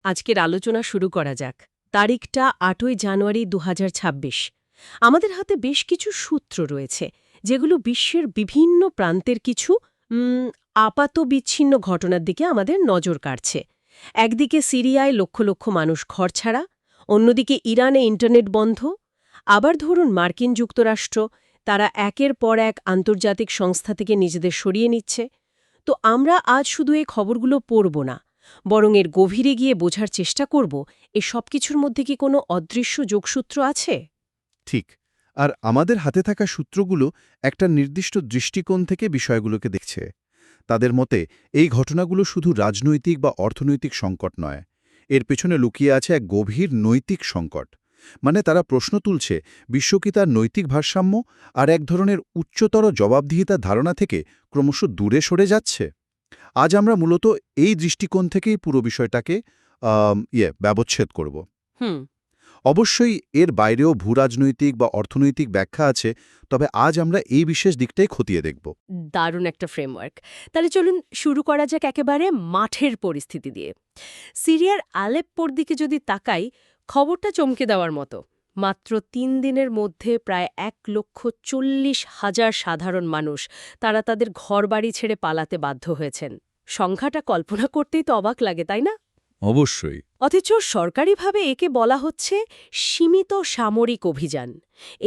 আজকের আলোচনা শুরু করা যাক। তারিখটা ৮ই জানুয়ারি ২০২৬। আমাদের হাতে বেশ কিছু সূত্র রয়েছে, যেগুলো বিশ্বের বিভিন্ন প্রান্তের কিছু আপাত বিচ্ছিন্ন ঘটনার দিকে আমাদের নজর কাড়ছে। একদিকে সিরিয়ায় লক্ষ লক্ষ মানুষ ঘরছাড়া, অন্যদিকে ইরানে ইন্টারনেট বন্ধ, আবার ধরুন মার্কিন যুক্তরাষ্ট্র, তারা একের পর এক আন্তর্জাতিক সংস্থা থেকে নিজেদের সরিয়ে নিচ্ছে। তো আমরা আজ শুধু এই খবরগুলো পড়ব না, বরং এর গভীরে গিয়ে বোঝার চেষ্টা করব এ সব কিছুর মধ্যে কি কোনো অদৃশ্য যোগসূত্র আছে। ঠিক। আর আমাদের হাতে থাকা সূত্রগুলো একটা নির্দিষ্ট দৃষ্টিকোণ থেকে বিষয়গুলোকে দেখছে। তাদের মতে এই ঘটনাগুলো শুধু রাজনৈতিক বা অর্থনৈতিক সংকট নয়, এর পেছনে লুকিয়ে আছে এক গভীর নৈতিক সংকট। মানে তারা প্রশ্ন তুলছে, বিশ্ব কি তার নৈতিক ভারসাম্য আর এক ধরনের উচ্চতর জবাবদিহিতার ধারণা থেকে ক্রমশ দূরে সরে যাচ্ছে। আজ আমরা মূলত এই দৃষ্টিকোণ থেকেই পুরো বিষয়টাকে ব্যবচ্ছেদ করব। হুম। অবশ্যই এর বাইরেও ভূরাজনৈতিক বা অর্থনৈতিক ব্যাখ্যা আছে, তবে আজ আমরা এই বিশেষ দিকটাই খতিয়ে দেখব। দারুণ একটা ফ্রেমওয়ার্ক। তাহলে চলুন শুরু করা যাক একেবারে মাঠের পরিস্থিতি দিয়ে। সিরিয়ার আলেপ্পোর দিকে যদি তাকাই, খবরটা চমকে দেওয়ার মতো। মাত্র ৩ দিনের মধ্যে প্রায় ১,৪০,০০০ সাধারণ মানুষ তারা তাদের ঘরবাড়ি ছেড়ে পালাতে বাধ্য হয়েছেন। সংখ্যাটা কল্পনা করতেই তো অবাক লাগে, তাই না? অবশ্যই। অথচ সরকারিভাবে একে বলা হচ্ছে সীমিত সামরিক অভিযান।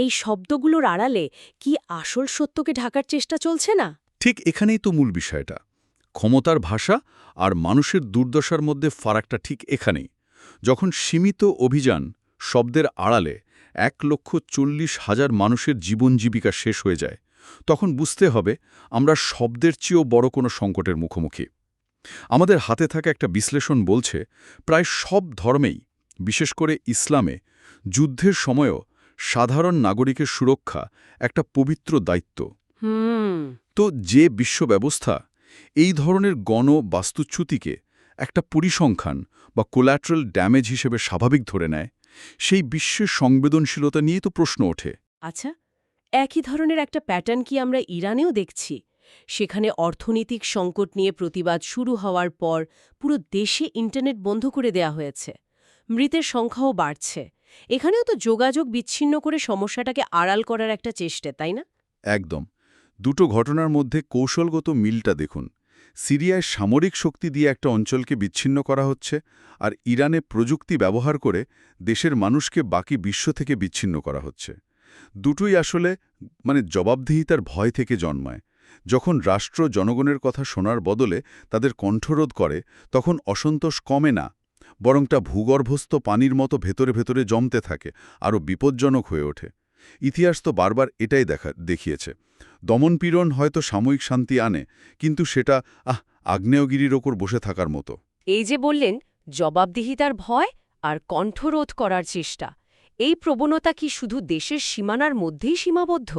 এই শব্দগুলোর আড়ালে কি আসল সত্যকে ঢাকার চেষ্টা চলছে না? ঠিক এখানেই তো মূল বিষয়টা। ক্ষমতার ভাষা আর মানুষের দুর্দশার মধ্যে ফারাকটা ঠিক এখানেই। যখন সীমিত অভিযান শব্দের আড়ালে ১,৪০,০০০ মানুষের জীবন জীবিকা শেষ হয়ে যায়, তখন বুঝতে হবে আমরা শব্দের চেয়েও বড় কোনো সংকটের মুখোমুখি। আমাদের হাতে থাকা একটা বিশ্লেষণ বলছে, প্রায় সব ধর্মেই, বিশেষ করে ইসলামে, যুদ্ধের সময়ও সাধারণ নাগরিকের সুরক্ষা একটা পবিত্র দায়িত্ব। হুম। তো যে বিশ্ব ব্যবস্থা এই ধরনের বাস্তুচ্যুতিকে একটা পরিসংখ্যান বা কোল্যাটারাল ড্যামেজ হিসেবে স্বাভাবিক ধরে নেয়, সেই বিশ্বের সংবেদনশীলতা নিয়ে তো প্রশ্ন ওঠে। আচ্ছা, একই ধরনের একটা প্যাটার্ন কি আমরা ইরানেও দেখছি? সেখানে অর্থনৈতিক সংকট নিয়ে প্রতিবাদ শুরু হওয়ার পর পুরো দেশে ইন্টারনেট বন্ধ করে দেয়া হয়েছে। মৃতের সংখ্যাও বাড়ছে। এখানেও তো যোগাযোগ বিচ্ছিন্ন করে সমস্যাটাকে আড়াল করার একটা চেষ্টা, তাই না? একদম। দুটো ঘটনার মধ্যে কৌশলগত মিলটা দেখুন। সিরিয়ায় সামরিক শক্তি দিয়ে একটা অঞ্চলকে বিচ্ছিন্ন করা হচ্ছে, আর ইরানে প্রযুক্তি ব্যবহার করে দেশের মানুষকে বাকি বিশ্ব থেকে বিচ্ছিন্ন করা হচ্ছে। দুটোই আসলে জবাবদিহিতার ভয় থেকে জন্মায়। যখন রাষ্ট্র জনগণের কথা শোনার বদলে তাদের কণ্ঠরোধ করে, তখন অসন্তোষ কমে না, বরং তা ভূগর্ভস্থ পানির মতো ভেতরে ভেতরে জমতে থাকে, আরও বিপজ্জনক হয়ে ওঠে। ইতিহাস তো বারবার এটাই দেখিয়েছে। দমনপীড়ন হয়তো সাময়িক শান্তি আনে, কিন্তু সেটা আগ্নেয়গিরির ওপর বসে থাকার মতো। এই যে বললেন, জবাবদিহিতার ভয় আর কণ্ঠরোধ করার চেষ্টা, এই প্রবণতা কি শুধু দেশের সীমানার মধ্যেই সীমাবদ্ধ?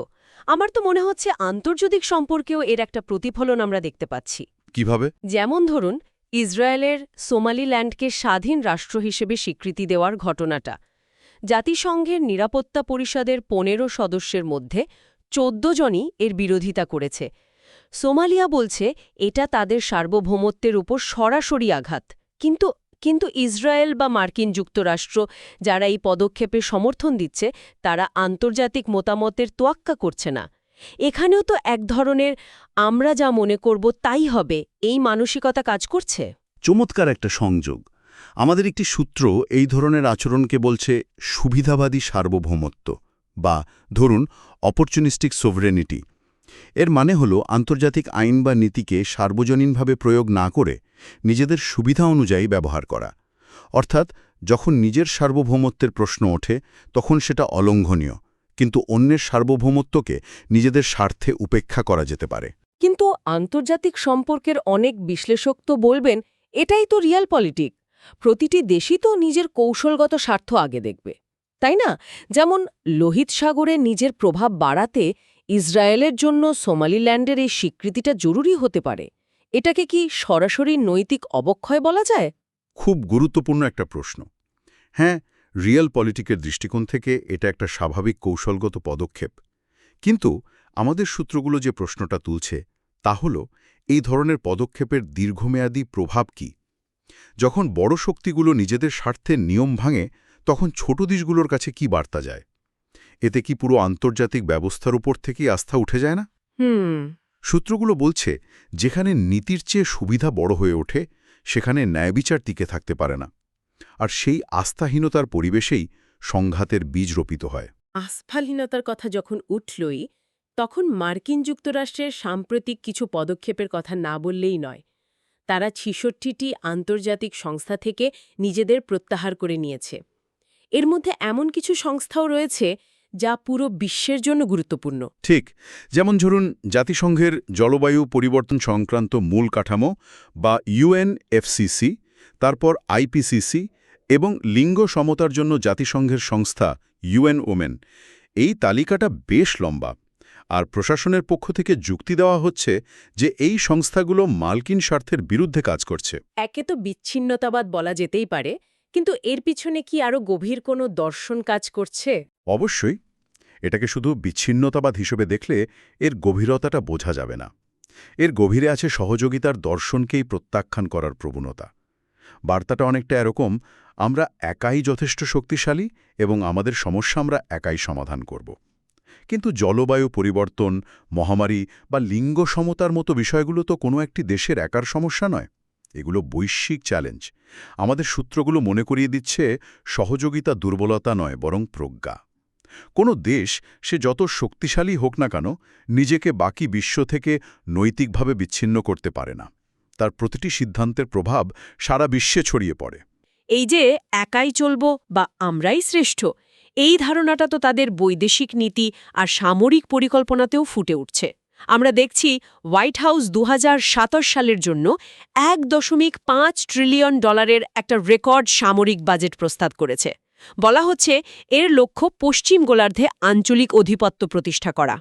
আমার তো মনে হচ্ছে আন্তর্জাতিক সম্পর্কেও এর একটা প্রতিফলন আমরা দেখতে পাচ্ছি। কিভাবে? যেমন ধরুন, ইসরায়েলের সোমালিল্যান্ডকে স্বাধীন রাষ্ট্র হিসেবে স্বীকৃতি দেওয়ার ঘটনাটা। জাতিসংঘের নিরাপত্তা পরিষদের ১৫ সদস্যের মধ্যে ১৪ জনই এর বিরোধিতা করেছে। সোমালিয়া বলছে এটা তাদের সার্বভৌমত্বের উপর সরাসরি আঘাত। কিন্তু কিন্তু ইসরায়েল বা মার্কিন যুক্তরাষ্ট্র, যারা এই পদক্ষেপে সমর্থন দিচ্ছে, তারা আন্তর্জাতিক মতামতের তোয়াক্কা করছে না। এখানেও তো এক ধরনের আমরা যা মনে করব তাই হবে এই মানসিকতা কাজ করছে। চমৎকার একটা সংযোগ। আমাদের একটি সূত্র এই ধরনের আচরণকে বলছে সুবিধাবাদী সার্বভৌমত্ব, বা ধরুন অপরচুনিস্টিক সোভরেনিটি। এর মানে হল আন্তর্জাতিক আইন বা নীতিকে সার্বজনীনভাবে প্রয়োগ না করে নিজেদের সুবিধা অনুযায়ী ব্যবহার করা। অর্থাৎ যখন নিজের সার্বভৌমত্বের প্রশ্ন ওঠে, তখন সেটা অলঙ্ঘনীয়, কিন্তু অন্যের সার্বভৌমত্বকে নিজেদের স্বার্থে উপেক্ষা করা যেতে পারে। কিন্তু আন্তর্জাতিক সম্পর্কের অনেক বিশ্লেষক তো বলবেন এটাই তো রিয়াল পলিটিক। প্রতিটি দেশই তো নিজের কৌশলগত স্বার্থ আগে দেখবে, তাই না? যেমন লোহিত সাগরে নিজের প্রভাব বাড়াতে ইসরায়েলের জন্য সোমালিল্যান্ডের এই স্বীকৃতিটা জরুরি হতে পারে। এটাকে কি সরাসরি নৈতিক অবক্ষয় বলা যায়? খুব গুরুত্বপূর্ণ একটা প্রশ্ন। হ্যাঁ, রিয়েল পলিটিকের দৃষ্টিকোণ থেকে এটা একটা স্বাভাবিক কৌশলগত পদক্ষেপ। কিন্তু আমাদের সূত্রগুলো যে প্রশ্নটা তুলছে তা হল, এই ধরনের পদক্ষেপের দীর্ঘমেয়াদী প্রভাব কি? যখন বড় শক্তিগুলো নিজেদের স্বার্থের নিয়ম ভাঙে তখন ছোট দেশগুলোর কাছে কি বার্তা যায়? এতে কি পুরো আন্তর্জাতিক ব্যবস্থার উপর থেকেই আস্থা উঠে যায় না? সূত্রগুলো বলছে যেখানে নীতির চেয়ে সুবিধা বড় হয়ে ওঠে সেখানে ন্যায়বিচার টিকে থাকতে পারে না, আর সেই আস্থাহীনতার পরিবেশেই সংঘাতের বীজ রোপিত হয়। আস্ফালহীনতার কথা যখন উঠলই, তখন মার্কিন যুক্তরাষ্ট্রের সাম্প্রতিক কিছু পদক্ষেপের কথা না বললেই নয়। তারা ৬৬টি আন্তর্জাতিক সংস্থা থেকে নিজেদের প্রত্যাহার করে নিয়েছে। এর মধ্যে এমন কিছু সংস্থাও রয়েছে যা পুরো বিশ্বের জন্য গুরুত্বপূর্ণ। ঠিক, যেমন ধরুন জাতিসংঘের জলবায়ু পরিবর্তন সংক্রান্ত মূল কাঠামো বা UNFCCC, তারপর IPCC এবং লিঙ্গ সমতার জন্য জাতিসংঘের সংস্থা UN Women। এই তালিকাটা বেশ লম্বা, আর প্রশাসনের পক্ষ থেকে যুক্তি দেওয়া হচ্ছে যে এই সংস্থাগুলো মার্কিন স্বার্থের বিরুদ্ধে কাজ করছে। একে তো বিচ্ছিন্নতাবাদ বলা যেতেই পারে, কিন্তু এর পিছনে কি আরও গভীর কোনো দর্শন কাজ করছে? অবশ্যই, এটাকে শুধু বিচ্ছিন্নতাবাদ হিসেবে দেখলে এর গভীরতাটা বোঝা যাবে না। এর গভীরে আছে সহযোগিতার দর্শনকেই প্রত্যাখ্যান করার প্রবণতা। বার্তাটা অনেকটা এরকম, আমরা একাই যথেষ্ট শক্তিশালী এবং আমাদের সমস্যা আমরা একাই সমাধান করব। কিন্তু জলবায়ু পরিবর্তন, মহামারী বা লিঙ্গ সমতার মতো বিষয়গুলো তো কোনো একটি দেশের একার সমস্যা নয়, এগুলো বৈশ্বিক চ্যালেঞ্জ। আমাদের সূত্রগুলো মনে করিয়ে দিচ্ছে সহযোগিতা দুর্বলতা নয়, বরং প্রজ্ঞা। কোনো দেশ সে যত শক্তিশালী হোক না কেন নিজেকে বাকি বিশ্ব থেকে নৈতিকভাবে বিচ্ছিন্ন করতে পারে না। তার প্রতিটি সিদ্ধান্তের প্রভাব সারা বিশ্বে ছড়িয়ে পড়ে। এই যে একাই চলব বা আমরাই শ্রেষ্ঠ, এই ধারণাটা তো তাদের বৈদেশিক নীতি আর সামরিক পরিকল্পনাতেও ফুটে উঠছে। আমরা দেখছি হোয়াইট হাউস ২০২৭ সালের জন্য $১.৫ ট্রিলিয়ন একটা রেকর্ড সামরিক বাজেট প্রস্তাব করেছে। বলা হচ্ছে এর লক্ষ্য পশ্চিম গোলার্ধে আঞ্চলিক আধিপত্য প্রতিষ্ঠা করা।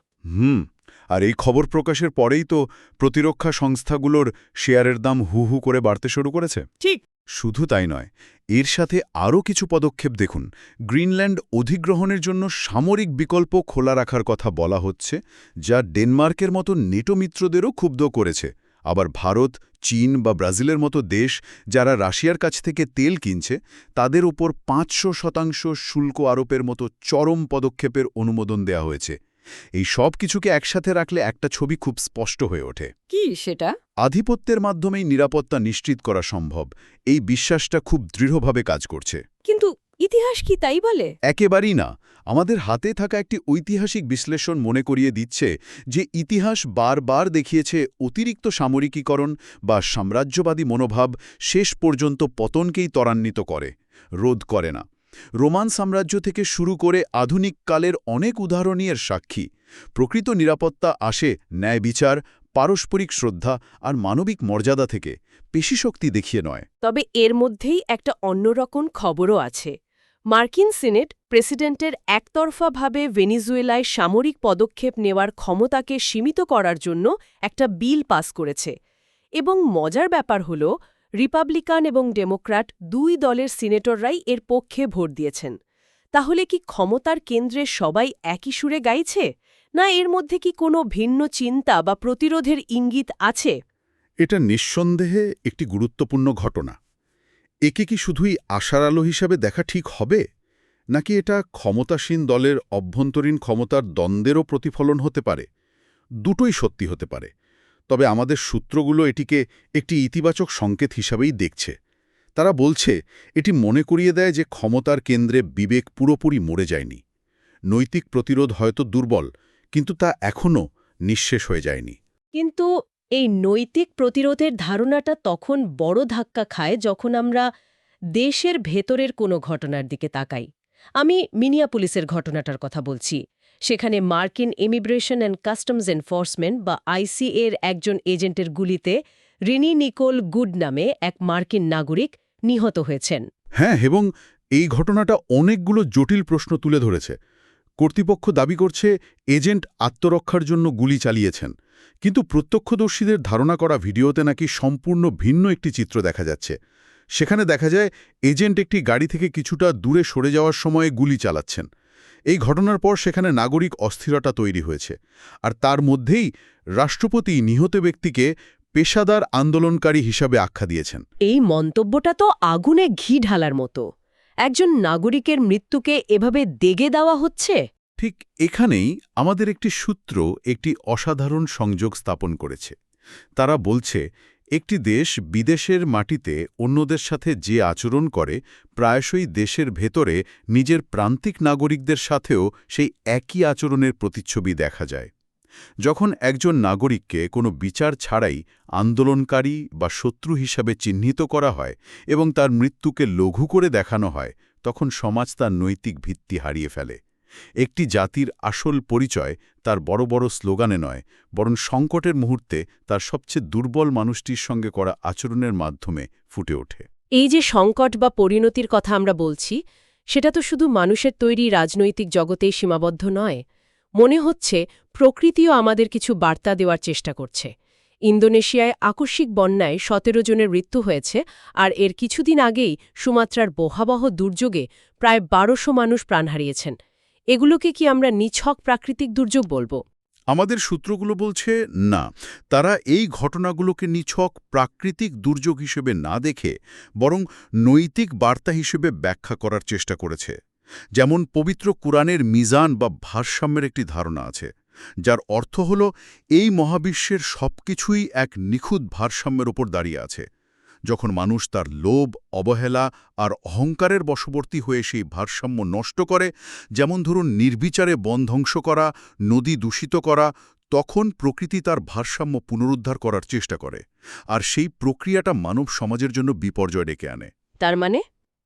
আর এই খবর প্রকাশের পরেই তো প্রতিরক্ষা সংস্থাগুলোর শেয়ারের দাম হু হু করে বাড়তে শুরু করেছে। ঠিক। শুধু তাই নয়, এর সাথে আরও কিছু পদক্ষেপ দেখুন। গ্রিনল্যান্ড অধিগ্রহণের জন্য সামরিক বিকল্প খোলা রাখার কথা বলা হচ্ছে, যা ডেনমার্কের মতো নেটো মিত্রদেরও ক্ষুব্ধ করেছে। আবার ভারত, চীন বা ব্রাজিলের মতো দেশ যারা রাশিয়ার কাছ থেকে তেল কিনছে, তাদের উপর ৫০০% শুল্ক আরোপের মতো চরম পদক্ষেপের অনুমোদন দেওয়া হয়েছে। এই সব কিছুকে একসাথে রাখলে একটা ছবি খুব স্পষ্ট হয়ে ওঠে। কি সেটা? আধিপত্যের মাধ্যমেই নিরাপত্তা নিশ্চিত করা সম্ভব, এই বিশ্বাসটা খুব দৃঢ়ভাবে কাজ করছে। কিন্তু ইতিহাস কি তাই বলে? একেবারেই না। আমাদের হাতে থাকা একটি ঐতিহাসিক বিশ্লেষণ মনে করিয়ে দিচ্ছে যে ইতিহাস বারবার দেখিয়েছে অতিরিক্ত সামরিকীকরণ বা সাম্রাজ্যবাদী মনোভাব শেষ পর্যন্ত পতনকেই ত্বরান্বিত করে, রোধ করে না। রোমান সাম্রাজ্য থেকে শুরু করে আধুনিক কালের অনেক উদাহরণই এর সাক্ষী। প্রকৃত নিরাপত্তা আসে ন্যায় বিচার, পারস্পরিক শ্রদ্ধা আর মানবিক মর্যাদা থেকে, পেশিশক্তি দেখিয়ে নয়। তবে এর মধ্যেই একটা অন্যরকম খবরও আছে। মার্কিন সিনেট প্রেসিডেন্টের একতরফাভাবে ভেনিজুয়েলায় সামরিক পদক্ষেপ নেওয়ার ক্ষমতাকে সীমিত করার জন্য একটা বিল পাস করেছে। এবং মজার ব্যাপার হল, রিপাবলিকান এবং ডেমোক্র্যাট দুই দলের সিনেটররাই এর পক্ষে ভোট দিয়েছেন। তাহলে কি ক্ষমতার কেন্দ্রে সবাই একই সুরে গাইছে, না এর মধ্যে কি কোনো ভিন্ন চিন্তা বা প্রতিরোধের ইঙ্গিত আছে? এটা নিঃসন্দেহে একটি গুরুত্বপূর্ণ ঘটনা। একে কি শুধুই আশার আলো হিসাবে দেখা ঠিক হবে, নাকি এটা ক্ষমতাসীন দলের অভ্যন্তরীণ ক্ষমতার দ্বন্দ্বেরও প্রতিফলন হতে পারে? দুটোই সত্যি হতে পারে। তবে আমাদের সূত্রগুলো এটিকে একটি ইতিবাচক সংকেত হিসাবেই দেখছে। তারা বলছে এটি মনে করিয়ে দেয় যে ক্ষমতার কেন্দ্রে বিবেক পুরোপুরি মরে যায়নি। নৈতিক প্রতিরোধ হয়তো দুর্বল, কিন্তু তা এখনও নিঃশেষ হয়ে যায়নি। কিন্তু এই নৈতিক প্রতিরোধের ধারণাটা তখন বড় ধাক্কা খায় যখন আমরা দেশের ভেতরের কোনো ঘটনার দিকে তাকাই। আমি মিনিয়াপুলিসের ঘটনাটার কথা বলছি। সেখানে মার্কিন ইমিগ্রেশন অ্যান্ড কাস্টমস এনফোর্সমেন্ট বা ICA-র একজন এজেন্টের গুলিতে রিনি নিকোল গুড নামে এক মার্কিন নাগরিক নিহত হয়েছেন। হ্যাঁ, এবং এই ঘটনাটা অনেকগুলো জটিল প্রশ্ন তুলে ধরেছে। কর্তৃপক্ষ দাবি করছে এজেন্ট আত্মরক্ষার জন্য গুলি চালিয়েছেন, কিন্তু প্রত্যক্ষদর্শীদের ধারণা করা ভিডিওতে নাকি সম্পূর্ণ ভিন্ন একটি চিত্র দেখা যাচ্ছে। সেখানে দেখা যায় এজেন্ট একটি গাড়ি থেকে কিছুটা দূরে সরে যাওয়ার সময়ে গুলি চালাচ্ছেন। এই ঘটনার পর সেখানে নাগরিক অস্থিরতা তৈরি হয়েছে, আর তার মধ্যেই রাষ্ট্রপতি নিহত ব্যক্তিকে পেশাদার আন্দোলনকারী হিসাবে আখ্যা দিয়েছেন। এই মন্তব্যটা তো আগুনে ঘি ঢালার মতো। একজন নাগরিকের মৃত্যুকে এভাবে দেগে দেওয়া হচ্ছে। ঠিক এখানেই আমাদের একটি সূত্র একটি অসাধারণ সংযোগ স্থাপন করেছে। তারা বলছে, একটি দেশ বিদেশের মাটিতে অন্যদের সাথে যে আচরণ করে, প্রায়শই দেশের ভেতরে নিজের প্রান্তিক নাগরিকদের সাথেও সেই একই আচরণের প্রতিচ্ছবি দেখা যায়। যখন একজন নাগরিককে কোনো বিচার ছাড়াই আন্দোলনকারী বা শত্রু হিসাবে চিহ্নিত করা হয় এবং তার মৃত্যুকে লঘু করে দেখানো হয়, তখন সমাজ তার নৈতিক ভিত্তি হারিয়ে ফেলে। একটি জাতির আসল পরিচয় তার বড় বড় স্লোগানে নয়, বরং সংকটের মুহূর্তে তার সবচেয়ে দুর্বল মানুষটির সঙ্গে করা আচরণের মাধ্যমে ফুটে ওঠে। এই যে সংকট বা পরিণতির কথা আমরা বলছি, সেটা তো শুধু মানুষের তৈরি রাজনৈতিক জগতেই সীমাবদ্ধ নয়। মনে হচ্ছে প্রকৃতিও আমাদের কিছু বার্তা দেওয়ার চেষ্টা করছে। ইন্দোনেশিয়ায় আকস্মিক বন্যায় ১৭ জনের মৃত্যু হয়েছে, আর এর কিছুদিন আগেই সুমাত্রার ভয়াবহ দুর্যোগে প্রায় ১২০০ মানুষ প্রাণ হারিয়েছেন। এগুলোকে কি আমরা নিছক প্রাকৃতিক দুর্যোগ বলবো? আমাদের সূত্রগুলো বলছে না, তারা এই ঘটনাগুলোকে নিছক প্রাকৃতিক দুর্যোগ হিসেবে না দেখে বরং নৈতিক বার্তা হিসেবে ব্যাখ্যা করার চেষ্টা করেছে। যেমন পবিত্র কুরআনের মিজান বা ভারসাম্যের একটি ধারণা আছে, যার অর্থ হল এই মহাবিশ্বের সবকিছুই এক নিখুঁত ভারসাম্যের ওপর দাঁড়িয়ে আছে। যখন মানুষ তার লোভ, অবহেলা আর অহংকারের বশবর্তী হয়ে সেই ভারসাম্য নষ্ট করে, যেমন ধরুন নির্বিচারে বন ধ্বংস করা, নদী দূষিত করা, তখন প্রকৃতি তার ভারসাম্য পুনরুদ্ধার করার চেষ্টা করে। আর সেই প্রক্রিয়াটা মানব সমাজের জন্য বিপর্যয় ডেকে আনে। তার মানে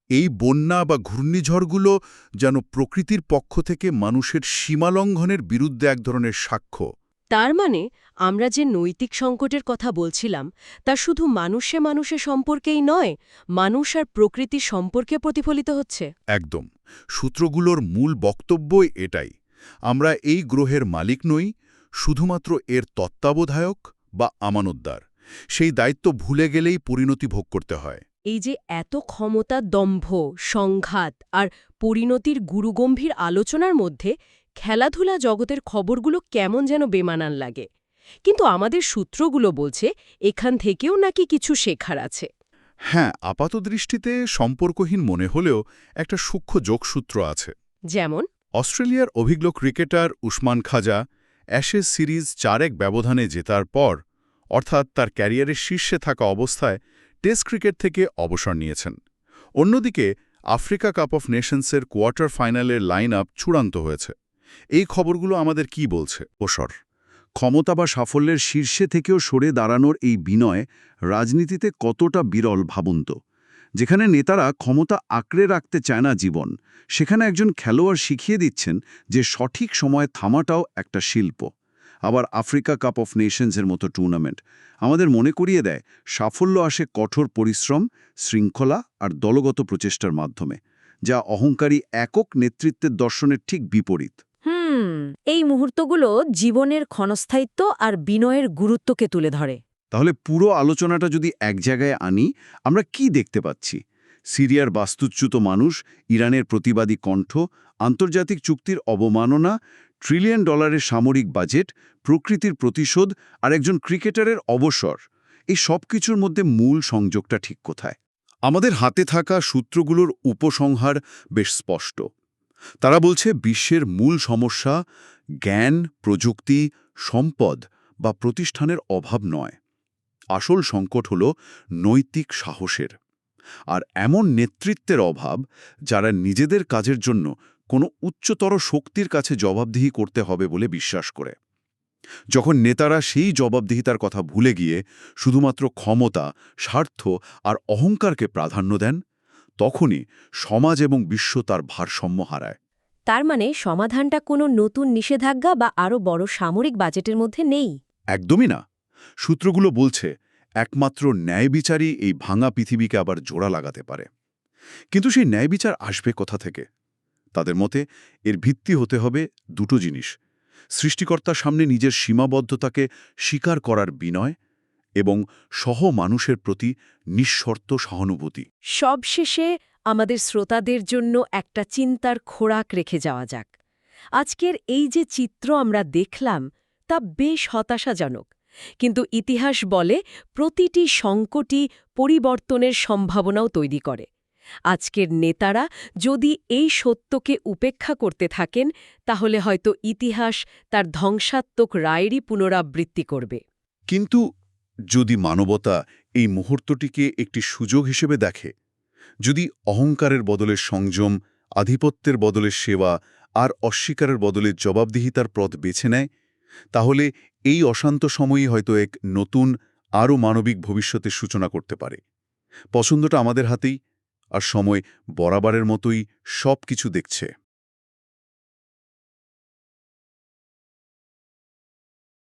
এই বন্যা বা ঘূর্ণিঝড়গুলো যেন প্রকৃতির পক্ষ থেকে মানুষের সীমালঙ্ঘনের বিরুদ্ধে এক ধরনের সাক্ষ্য। তার মানে আমরা যে নৈতিক সংকটের কথা বলছিলাম, তা শুধু মানুষে মানুষে সম্পর্কেই নয়, মানুষ আর প্রকৃতির সম্পর্কে প্রতিফলিত হচ্ছে। একদম। সূত্রগুলোর মূল বক্তব্যই এটাই। আমরা এই গ্রহের মালিক নই, শুধুমাত্র এর তত্ত্বাবধায়ক বা আমানতদার। সেই দায়িত্ব ভুলে গেলেই পরিণতি ভোগ করতে হয়। এই যে এত ক্ষমতা, দম্ভ, সংঘাত আর পরিণতির গুরুগম্ভীর আলোচনার মধ্যে খেলাধুলা জগতের খবরগুলো কেমন যেন বেমানান লাগে। কিন্তু আমাদের সূত্রগুলো বলছে এখান থেকেও নাকি কিছু শেখার আছে। হ্যাঁ, আপাতদৃষ্টিতে সম্পর্কহীন মনে হলেও একটা সূক্ষ্ম যোগসূত্র আছে। যেমন অস্ট্রেলিয়ার অভিজ্ঞ ক্রিকেটার উসমান খাজা অ্যাশেজ সিরিজ ৪-১ ব্যবধানে জেতার পর, অর্থাৎ তার ক্যারিয়ারের শীর্ষে থাকা অবস্থায় টেস্ট ক্রিকেট থেকে অবসর নিয়েছেন। অন্যদিকে আফ্রিকা কাপ অফ নেশনসের কোয়ার্টার ফাইনালের লাইন আপ চূড়ান্ত হয়েছে। এই খবরগুলো আমাদের কি বলছে? অবসর, ক্ষমতা বা সাফল্যের শীর্ষে থেকেও সরে দাঁড়ানোর এই বিনয় রাজনীতিতে কতটা বিরল ভাবুন তো। যেখানে নেতারা ক্ষমতা আঁকড়ে রাখতে চায় না জীবন, সেখানে একজন খেলোয়াড় শিখিয়ে দিচ্ছেন যে সঠিক সময়ে থামাটাও একটা শিল্প। আবার আফ্রিকা কাপ অফ নেশনসের মতো টুর্নামেন্ট আমাদের মনে করিয়ে দেয় সাফল্য আসে কঠোর পরিশ্রম, শৃঙ্খলা আর দলগত প্রচেষ্টার মাধ্যমে, যা অহংকারী একক নেতৃত্বের দর্শনের ঠিক বিপরীত। এই মুহূর্তগুলো জীবনের ক্ষণস্থায়িত্ব আর বিনয়ের গুরুত্বকে তুলে ধরে। তাহলে পুরো আলোচনাটা যদি এক জায়গায় আনি, আমরা কি দেখতে পাচ্ছি? সিরিয়ার বাস্তুচ্যুত মানুষ, ইরানের প্রতিবাদী কণ্ঠ, আন্তর্জাতিক চুক্তির অবমাননা, $1 ট্রিলিয়ন সামরিক বাজেট, প্রকৃতির প্রতিশোধ আর একজন ক্রিকেটারের অবসর। এই সব কিছুর মধ্যে মূল সংযোগটা ঠিক কোথায়? আমাদের হাতে থাকা সূত্রগুলোর উপসংহার বেশ স্পষ্ট। তারা বলছে বিশ্বের মূল সমস্যা জ্ঞান, প্রযুক্তি, সম্পদ বা প্রতিষ্ঠানের অভাব নয়। আসল সংকট হল নৈতিক সাহসের আর এমন নেতৃত্বের অভাব, যারা নিজেদের কাজের জন্য কোনো উচ্চতর শক্তির কাছে জবাবদিহি করতে হবে বলে বিশ্বাস করে। যখন নেতারা সেই জবাবদিহিতার কথা ভুলে গিয়ে শুধুমাত্র ক্ষমতা, স্বার্থ আর অহংকারকে প্রাধান্য দেন, তখনই সমাজ এবং বিশ্ব তার ভারসাম্য হারায়। তার মানে সমাধানটা কোনো নতুন নিষেধাজ্ঞা বা আরও বড় সামরিক বাজেটের মধ্যে নেই। একদমই না। সূত্রগুলো বলছে একমাত্র ন্যায় বিচারই এই ভাঙা পৃথিবীকে আবার জোড়া লাগাতে পারে। কিন্তু সেই ন্যায় বিচার আসবে কোথা থেকে? তাদের মতে এর ভিত্তি হতে হবে দুটো জিনিস: সৃষ্টিকর্তার সামনে নিজের সীমাবদ্ধতাকে স্বীকার করার বিনয় এবং সহ মানুষের প্রতি নিঃশর্ত সহানুভূতি। সবশেষে আমাদের শ্রোতাদের জন্য একটা চিন্তার খোরাক রেখে যাওয়া যাক। আজকের এই যে চিত্র আমরা দেখলাম, তা বেশ হতাশাজনক। কিন্তু ইতিহাস বলে প্রতিটি সংকটই পরিবর্তনের সম্ভাবনাও তৈরি করে। আজকের নেতারা যদি এই সত্যকে উপেক্ষা করতে থাকেন তাহলে হয়তো ইতিহাস তার ধ্বংসাত্মক রায়েরই পুনরাবৃত্তি করবে। কিন্তু যদি মানবতা এই মুহূর্তটিকে একটি সুযোগ হিসেবে দেখে, যদি অহংকারের বদলে সংযম, আধিপত্যের বদলে সেবা আর অস্বীকারের বদলে জবাবদিহিতার পথ বেছে নেয়, তাহলে এই অশান্ত সময়ই হয়তো এক নতুন, আরও মানবিক ভবিষ্যতের সূচনা করতে পারে। পছন্দটা আমাদের হাতেই, আর সময় বরাবরের মতোই সব কিছু দেখছে।